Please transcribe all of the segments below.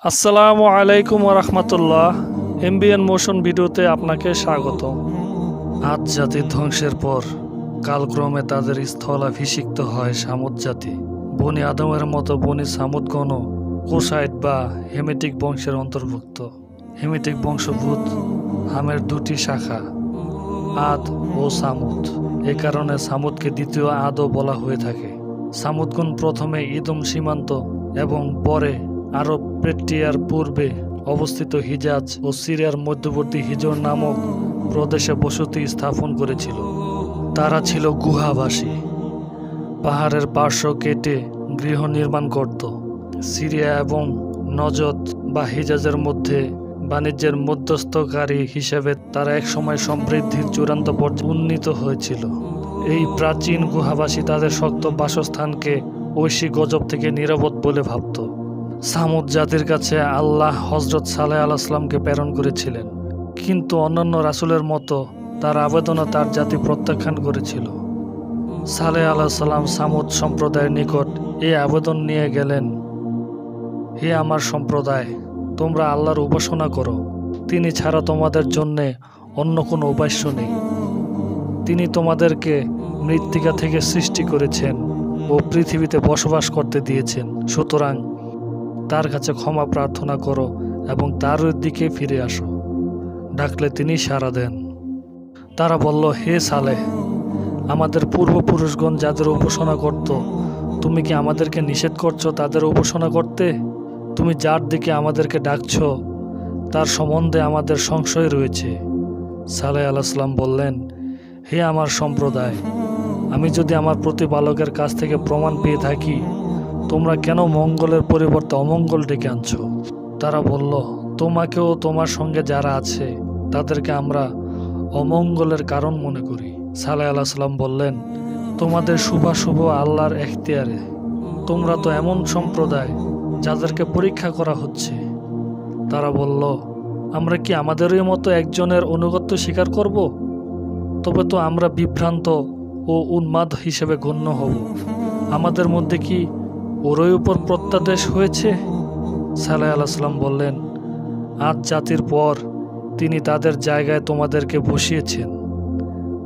আসসালামু আলাইকুম রাহমাতুল্লাহ। এমবিএন মোশন ভিডিওতে আপনাকে স্বাগত। আদ জাতির ধ্বংসের পর কালক্রমে তাদের স্থলাভিষিক্ত হয় সামুদ জাতি। বনি আদমের মতো বনি সামুদগণও কুশাইট বা হেমিটিক বংশের অন্তর্ভুক্ত। হেমিটিক বংশোদ্ভূত হামের দুটি শাখা, আদ ও সামুদ। এ কারণে সামুদকে দ্বিতীয় আদও বলা হয়ে থাকে। সামুদগণ প্রথমে ইদম সীমান্ত এবং পরে আরব পেট্রিয়ার পূর্বে অবস্থিত হিজাজ ও সিরিয়ার মধ্যবর্তী হিজর নামক প্রদেশে বসতি স্থাপন করেছিল। তারা ছিল গুহাবাসী। পাহাড়ের পার্শ্ব কেটে গৃহ নির্মাণ করত। সিরিয়া এবং নজদ বা হিজাজের মধ্যে বাণিজ্যের মধ্যস্থকারী হিসেবে তারা একসময় সমৃদ্ধির চূড়ান্ত পর্যায়ে উন্নীত হয়েছিল। এই প্রাচীন গুহাবাসী তাদের শক্ত বাসস্থানকে ঐশী গজব থেকে নিরাপদ বলে ভাবত। সামুদ জাতির কাছে আল্লাহ হজরত সালেহ আলাইহিসসালামকে প্রেরণ করেছিলেন, কিন্তু অন্যান্য রাসূলের মতো তার আবেদনও তার জাতি প্রত্যাখ্যান করেছিল। সালেহ আলাইহিসসালাম সামুদ সম্প্রদায়ের নিকট এই আবেদন নিয়ে গেলেন: হে আমার সম্প্রদায়, তোমরা আল্লাহর উপাসনা করো। তিনি ছাড়া তোমাদের জন্যে অন্য কোনো উপাস্য নেই। তিনি তোমাদেরকে মৃত্তিকা থেকে সৃষ্টি করেছেন ও পৃথিবীতে বসবাস করতে দিয়েছেন। সুতরাং তার কাছে ক্ষমা প্রার্থনা করো এবং তার দিকে ফিরে আসো। ডাকলে তিনি সাড়া দেন। তারা বলল, হে সালেহ, আমাদের পূর্বপুরুষগণ যাদের উপাসনা করত, তুমি কি আমাদেরকে নিষেধ করছো তাদের উপাসনা করতে? তুমি যার দিকে আমাদেরকে ডাকছ তার সম্বন্ধে আমাদের সংশয় রয়েছে। সালেহ আলাইহিসসালাম বললেন, হে আমার সম্প্রদায়, আমি যদি আমার প্রতিপালকের কাছ থেকে প্রমাণ পেয়ে থাকি, তোমরা কেন মঙ্গলের পরিবর্তে অমঙ্গল ডেকে আনছ? তারা বলল, তোমাকেও তোমার সঙ্গে যারা আছে তাদেরকে আমরা অমঙ্গলের কারণ মনে করি। সালেহ আলাইহিসসালাম বললেন, তোমাদের শুভাশুভ আল্লাহর এখতিয়ারে। তোমরা তো এমন সম্প্রদায় যাদেরকে পরীক্ষা করা হচ্ছে। তারা বলল, আমরা কি আমাদেরই মতো একজনের আনুগত্য স্বীকার করব? তবে তো আমরা বিভ্রান্ত ও উন্মাদ হিসেবে গণ্য হব। আমাদের মধ্যে কি ওরই উপর প্রত্যাদেশ হয়েছে? সালেহ আলাইহিসসালাম বললেন, আদ জাতির পর তিনি তাদের জায়গায় তোমাদেরকে বসিয়েছেন।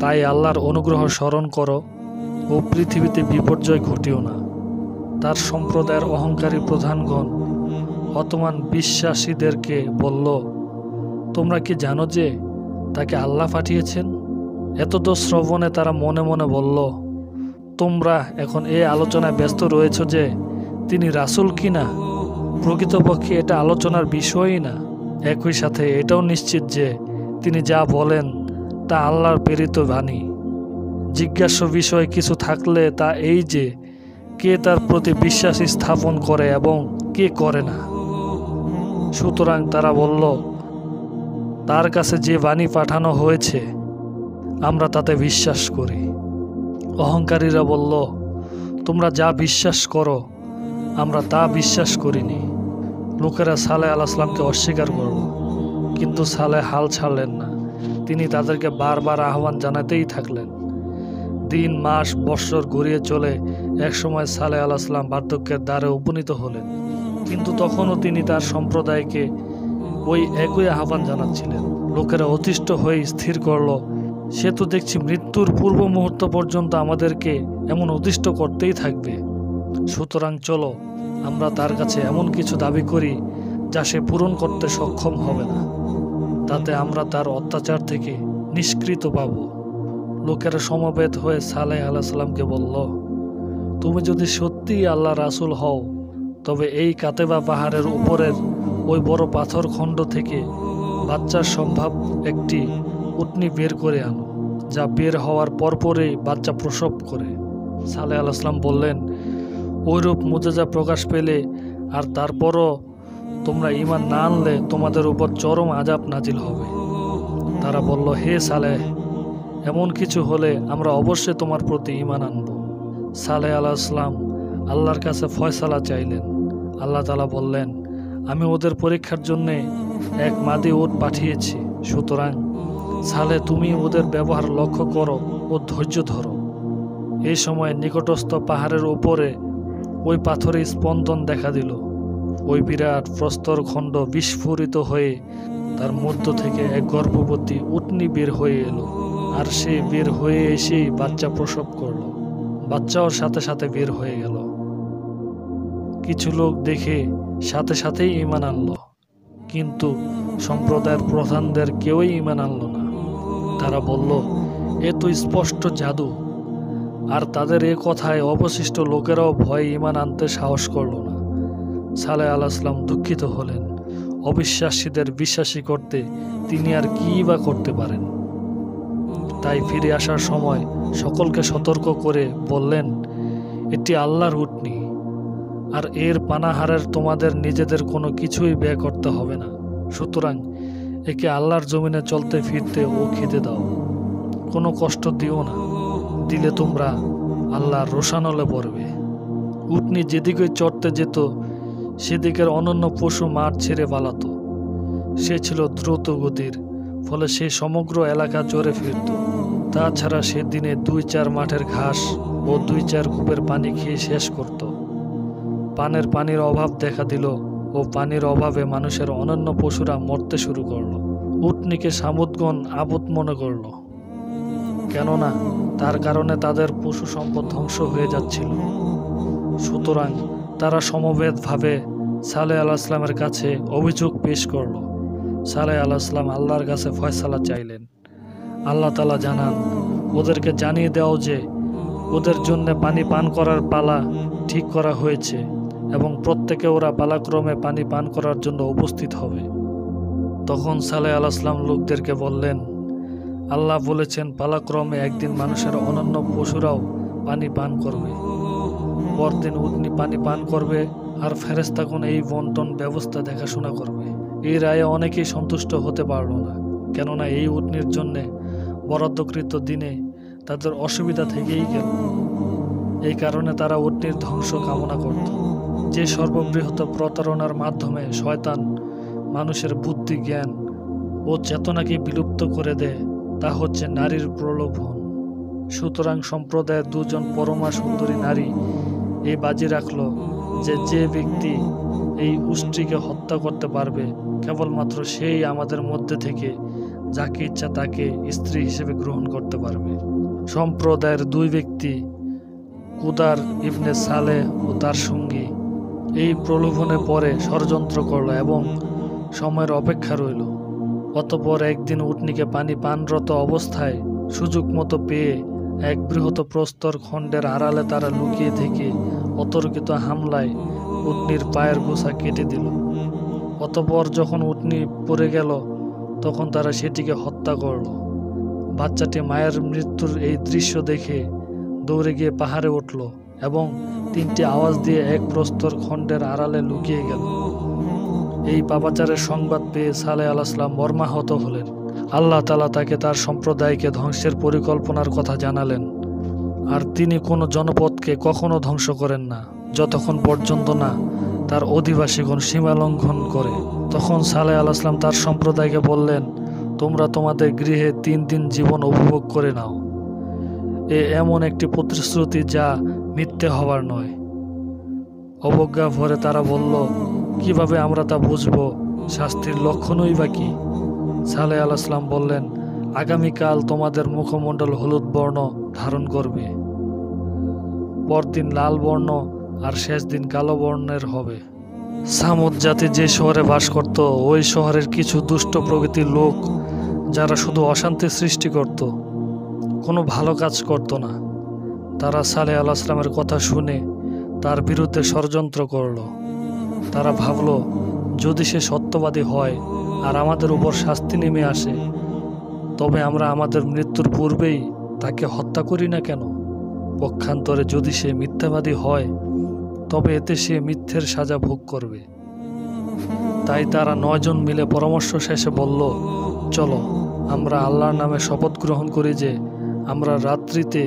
তাই আল্লাহর অনুগ্রহ স্মরণ করো ও পৃথিবীতে বিপর্যয় ঘটিও না। তার সম্প্রদায়ের অহংকারী প্রধানগণ হতমান বিশ্বাসীদেরকে বলল, তোমরা কি জানো যে তাকে আল্লাহ পাঠিয়েছেন? এতদ শ্রবণে তারা মনে মনে বলল, তোমরা এখন এই আলোচনায় ব্যস্ত রয়েছ যে তিনি রাসূল কিনা। প্রকৃতপক্ষে এটা আলোচনার বিষয়ই না। একই সাথে এটাও নিশ্চিত যে তিনি যা বলেন তা আল্লাহর প্রেরিত বাণী। জিজ্ঞাস্য বিষয় কিছু থাকলে তা এই যে কে তার প্রতি বিশ্বাস স্থাপন করে এবং কে করে না। সুতরাং তারা বলল, তার কাছে যে বাণী পাঠানো হয়েছে আমরা তাতে বিশ্বাস করি। অহংকারীরা বলল, তোমরা যা বিশ্বাস করো আমরা তা বিশ্বাস করিনি। লোকেরা সালেহ আলাইহিসসালামকে অস্বীকার করল, কিন্তু সালেহ হাল ছাড়লেন না। তিনি তাদেরকে বারবার আহ্বান জানাতেই থাকলেন। দিন, মাস, বৎসর গড়িয়ে চলে একসময় সালেহ আলাইহিসসালাম বার্ধক্যের দ্বারে উপনীত হলেন, কিন্তু তখনও তিনি তার সম্প্রদায়কে ওই একই আহ্বান জানাচ্ছিলেন। লোকেরা অতিষ্ঠ হয়ে স্থির করল, সে তো দেখছি মৃত্যুর পূর্ব মুহূর্ত পর্যন্ত আমাদেরকে এমন অতিষ্ঠ করতেই থাকবে। সুতরাং চলো আমরা তার কাছে এমন কিছু দাবি করি যা সে পূরণ করতে সক্ষম হবে না। তাতে আমরা তার অত্যাচার থেকে নিষ্কৃত পাব। লোকেরা সমবেত হয়ে সালেহ আলাইহিসসালামকে বলল, তুমি যদি সত্যিই আল্লাহ রাসূল হও, তবে এই কাতেবা পাহাড়ের উপরের ওই বড় পাথর খণ্ড থেকে বাচ্চার সম্ভব একটি উটনি বের করে আনো, যা বের হওয়ার পরপরই বাচ্চা প্রসব করে। সালেহ আলাইহিসসালাম বললেন, ওইরূপ মুজিজা প্রকাশ পেলে আর তারপরও তোমরা ঈমান না আনলে তোমাদের উপর চরম আযাব নাজিল হবে। তারা বলল, হে সালেহ, এমন কিছু হলে আমরা অবশ্যই তোমার প্রতি ঈমান আনব। সালেহ আলাইহিসসালাম আল্লাহর কাছে ফয়সালা চাইলেন। আল্লাহ তাআলা বললেন, আমি ওদের পরীক্ষার জন্যে এক মাদি উট পাঠিয়েছি। সুতরাং সালেহ, তুমি ওদের ব্যবহার লক্ষ্য করো ও ধৈর্য ধরো। এই সময় নিকটস্থ পাহাড়ের উপরে ওই পাথরে স্পন্দন দেখা দিল। ওই বিরাট প্রস্তরখণ্ড বিস্ফোরিত হয়ে তার মধ্য থেকে এক গর্ভবতী উটনি বের হয়ে এলো। আর সে বের হয়ে এসেই বাচ্চা প্রসব করলো। বাচ্চাও সাথে সাথে বের হয়ে গেল। কিছু লোক দেখে সাথে সাথেই ঈমান আনলো, কিন্তু সম্প্রদায়ের প্রধানদের কেউই ঈমান আনলো না। তারা বলল, এ তো স্পষ্ট জাদু। আর তাদের এ কথায় অবশিষ্ট লোকেরাও ভয়ে ঈমান আনতে সাহস করল না। সালেহ আলাইহিসসালাম দুঃখিত হলেন। অবিশ্বাসীদের বিশ্বাসী করতে তিনি আর কী বা করতে পারেন। তাই ফিরে আসার সময় সকলকে সতর্ক করে বললেন, এটি আল্লাহর উটনি, আর এর পানাহারের তোমাদের নিজেদের কোনো কিছুই ব্যয় করতে হবে না। সুতরাং একে আল্লাহর জমিনে চলতে ফিরতে ও খেতে দাও, কোনো কষ্ট দিও না। দিলে তোমরা আল্লাহর রোষানলে পড়বে। উটনি যেদিকে চড়তে যেত সেদিকের অনন্য পশু মাঠ ছেড়ে পালাতো। সে ছিল দ্রুত গতির, ফলে সে সমগ্র এলাকা চড়ে ফিরত। তাছাড়া সে দিনে 2-4 মাঠের ঘাস ও 2-4 কূপের পানি খেয়ে শেষ করত। পানির অভাব দেখা দিল ও পানির অভাবে মানুষের অনন্য পশুরা মরতে শুরু করলো। উটনিকে সামুদগণ আবুদ মনে করল, কেননা তার কারণে তাদের পশু সম্পদ ধ্বংস হয়ে যাচ্ছিল। সুতরাং তারা সমবেতভাবে সালেহ আলাইহিসসালামের কাছে অভিযোগ পেশ করল। সালেহ আলাইহিসসালাম আল্লাহর কাছে ফয়সালা চাইলেন। আল্লাহ তাআলা জানান, ওদেরকে জানিয়ে দাও যে ওদের জন্য পানি পান করার পালা ঠিক করা হয়েছে এবং প্রত্যেকে ওরা পালাক্রমে পানি পান করার জন্য উপস্থিত হবে। তখন সালেহ আলাইহিসসালাম লোকদেরকে বললেন, আল্লাহ বলেছেন পালাক্রমে একদিন মানুষের অনন্য পশুরাও পানি পান করবে। পরদিন উটনি পানি পান করবে আর ফেরেশতাগণ এই বন্টন ব্যবস্থা দেখাশোনা করবে। এই রায়ে অনেকেই সন্তুষ্ট হতে পারল না, কেননা এই উটনির জন্যে বরাদ্দকৃত দিনে তাদের অসুবিধা থেকেই গেল। এই কারণে তারা উটনির ধ্বংস কামনা করত। যে সর্ববৃহৎ প্রতারণার মাধ্যমে শয়তান মানুষের বুদ্ধি, জ্ঞান ও চেতনাকে বিলুপ্ত করে দেয়, তা হচ্ছে নারীর প্রলোভন। সুতরাং সম্প্রদায়ের 2 পরমা সুন্দরী নারী এই বাজি রাখল যে যে ব্যক্তি এই উষ্ট্রীকে হত্যা করতে পারবে কেবলমাত্র সেই আমাদের মধ্যে থেকে যাকে ইচ্ছা তাকে স্ত্রী হিসেবে গ্রহণ করতে পারবে। সম্প্রদায়ের 2 ব্যক্তি, কুদার ইবনে সালেহ ও তার সঙ্গী, এই প্রলোভনে পরে ষড়যন্ত্র করল এবং সময়ের অপেক্ষা রইল। অতঃপর একদিন উটনিকে পানি পানরত অবস্থায় সুযোগ মতো পেয়ে এক বৃহৎ প্রস্তর খণ্ডের আড়ালে তারা লুকিয়ে থেকে অতর্কিত হামলায় উটনির পায়ের গোছা কেটে দিল। অতঃপর যখন উটনি পড়ে গেল তখন তারা সেটিকে হত্যা করল। বাচ্চাটি মায়ের মৃত্যুর এই দৃশ্য দেখে দৌড়ে গিয়ে পাহাড়ে উঠল এবং 3টি আওয়াজ দিয়ে এক প্রস্তর খণ্ডের আড়ালে লুকিয়ে গেল। এই পাপাচারের সংবাদ পেয়ে সালেহ আলাইহিসসালাম মর্মাহত হলেন। আল্লাহ তাআলা তাকে তার সম্প্রদায়কে ধ্বংসের পরিকল্পনার কথা জানালেন। আর তিনি কোনো জনপদকে কখনো ধ্বংস করেন না যতক্ষণ পর্যন্ত না তার অধিবাসীগণ সীমা লঙ্ঘন করে। তখন সালেহ আলাইহিসসালাম তার সম্প্রদায়কে বললেন, তোমরা তোমাদের গৃহে 3 দিন জীবন উপভোগ করে নাও। এমন একটি প্রতিশ্রুতি যা মিথ্যে হবার নয়। অবজ্ঞা ভরে তারা বলল, কিভাবে আমরা তা বুঝব? শাস্তির লক্ষণই বা কি? সালেহ আলাইহিসসালাম বললেন, আগামীকাল তোমাদের মুখমণ্ডল হলুদ বর্ণ ধারণ করবে, পরদিন লাল বর্ণ আর শেষ দিন কালো বর্ণের হবে। সামুদ জাতি যে শহরে বাস করত, ওই শহরের কিছু দুষ্ট প্রকৃতির লোক যারা শুধু অশান্তি সৃষ্টি করত, কোনো ভালো কাজ করত না। তারা সালেহ আলাইহিসসালামের কথা শুনে তার বিরুদ্ধে ষড়যন্ত্র করল। তারা ভাবল, যদি সে সত্যবাদী হয় আর আমাদের উপর শাস্তি নেমে আসে, তবে আমরা আমাদের মৃত্যুর পূর্বেই তাকে হত্যা করি না কেন? পক্ষান্তরে যদি সে মিথ্যাবাদী হয় তবে এতে সে মিথ্যের সাজা ভোগ করবে। তাই তারা 9 জন মিলে পরামর্শ শেষে বলল, চলো আমরা আল্লাহর নামে শপথ গ্রহণ করি যে আমরা রাত্রিতে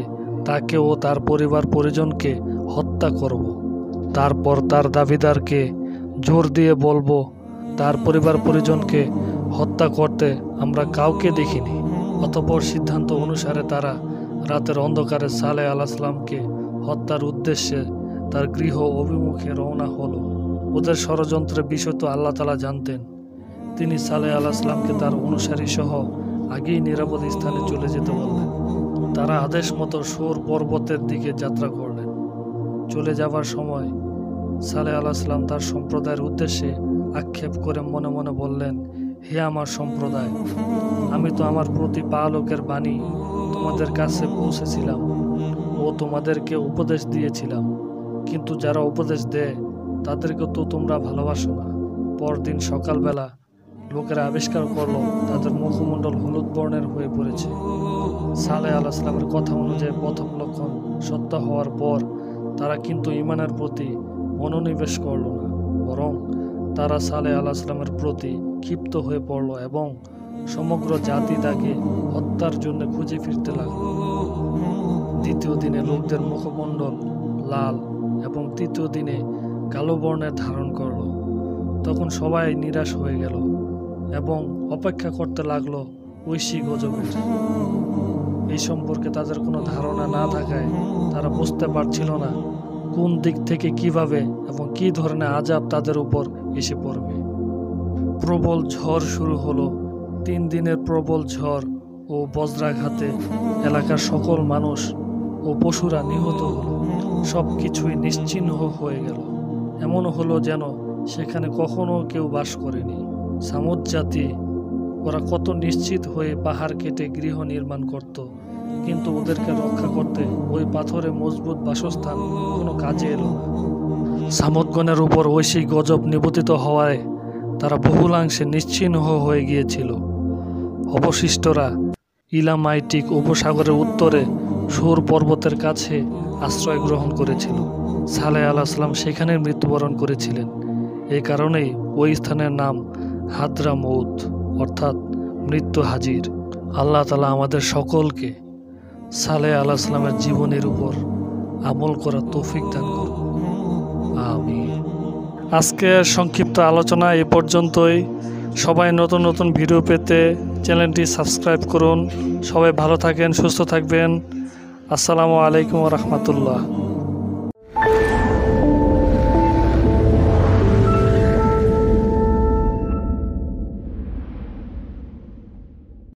তাকে ও তার পরিবার পরিজনকে হত্যা করব। তারপর তার দাবিদারকে জোর দিয়ে বলবো, তার পরিবার পরিজনকে হত্যা করতে আমরা কাউকে দেখিনি। অতঃপর সিদ্ধান্ত অনুসারে তারা রাতের অন্ধকারে সালেহ আলাইহিসসালামকে হত্যার উদ্দেশ্যে তার গৃহ অভিমুখে রওনা হলো। ওদের ষড়যন্ত্রের বিষয় তো আল্লাহ তাআলা জানতেন। তিনি সালেহ আলাইহিস সালামকে তার অনুসারী সহ আগেই নিরাপদ স্থানে চলে যেতে বললেন। তারা আদেশ মতো সূর পর্বতের দিকে যাত্রা করলেন। চলে যাবার সময় সালেহ আলাইহিস সালাম তার সম্প্রদায়ের উদ্দেশ্যে আক্ষেপ করে মনে মনে বললেন, হে আমার সম্প্রদায়, আমি তো আমার প্রতিপালকের বাণী তোমাদের কাছে পৌঁছেছিলাম ও তোমাদেরকে উপদেশ দিয়েছিলাম, কিন্তু যারা উপদেশ দেয় তাদেরকে তো তোমরা ভালোবাসো না। পরদিন সকালবেলা লোকেরা আবিষ্কার করলো তাদের মুখমণ্ডল হলুদ বর্ণের হয়ে পড়েছে। সালেহ আলাইহিস সালামের কথা অনুযায়ী প্রথম লক্ষণ সত্য হওয়ার পর তারা কিন্তু ঈমানের প্রতি মনোনিবেশ করল না, বরং তারা সালেহ আলাইহিস সালামের প্রতি ক্ষিপ্ত হয়ে পড়ল এবং সমগ্র জাতি তাকে হত্যার জন্য খুঁজে ফিরতে লাগলো। দ্বিতীয় দিনে লোকদের মুখমণ্ডল লাল এবং তৃতীয় দিনে কালো বর্ণের ধারণ করল। তখন সবাই নিরাশ হয়ে গেল এবং অপেক্ষা করতে লাগলো ঐশী গজবের। এই সম্পর্কে তাদের কোনো ধারণা না থাকায় তারা বুঝতে পারছিল না কোন দিক থেকে কিভাবে এবং কী ধরনের আযাব তাদের উপর এসে পড়বে। প্রবল ঝড় শুরু হলো। 3 দিনের প্রবল ঝড় ও বজ্রাঘাতে এলাকার সকল মানুষ ও পশুরা নিহত হলো। সব কিছুই নিশ্চিহ্ন হয়ে গেল। এমনও হলো যেন সেখানে কখনো কেউ বাস করেনি। সামুদ জাতি, ওরা কত নিশ্চিত হয়ে পাহাড় কেটে গৃহ নির্মাণ করত, কিন্তু ওদেরকে রক্ষা করতে ওই পাথরে মজবুত বাসস্থান কোনো কাজে এলো না। সামুদগণের উপর ঐশী গজব নিবতিত হওয়ায় তারা বহুলাংশে নিশ্চিহ্ন হয়ে গিয়েছিল। অবশিষ্টরা ইলামাইটিক উপসাগরের উত্তরে সূর পর্বতের কাছে আশ্রয় গ্রহণ করেছিল। সালেহ আলাইহিস সালাম সেখানে মৃত্যুবরণ করেছিলেন। এই কারণেই ওই স্থানের নাম হাদ্রামউত, অর্থাৎ মৃত্যু হাজির। আল্লাহ তাআলা আমাদের সকলকে সালেহ আলাইহিস সালামের জীবনের উপর আমল করার তৌফিক দান করুন, আমিন। আজকের সংক্ষিপ্ত আলোচনা এ পর্যন্তই। সবাই নতুন নতুন ভিডিও পেতে চ্যানেলটি সাবস্ক্রাইব করুন। সবাই ভালো থাকেন, সুস্থ থাকবেন। আসসালামু আলাইকুম ওয়া রাহমাতুল্লাহ।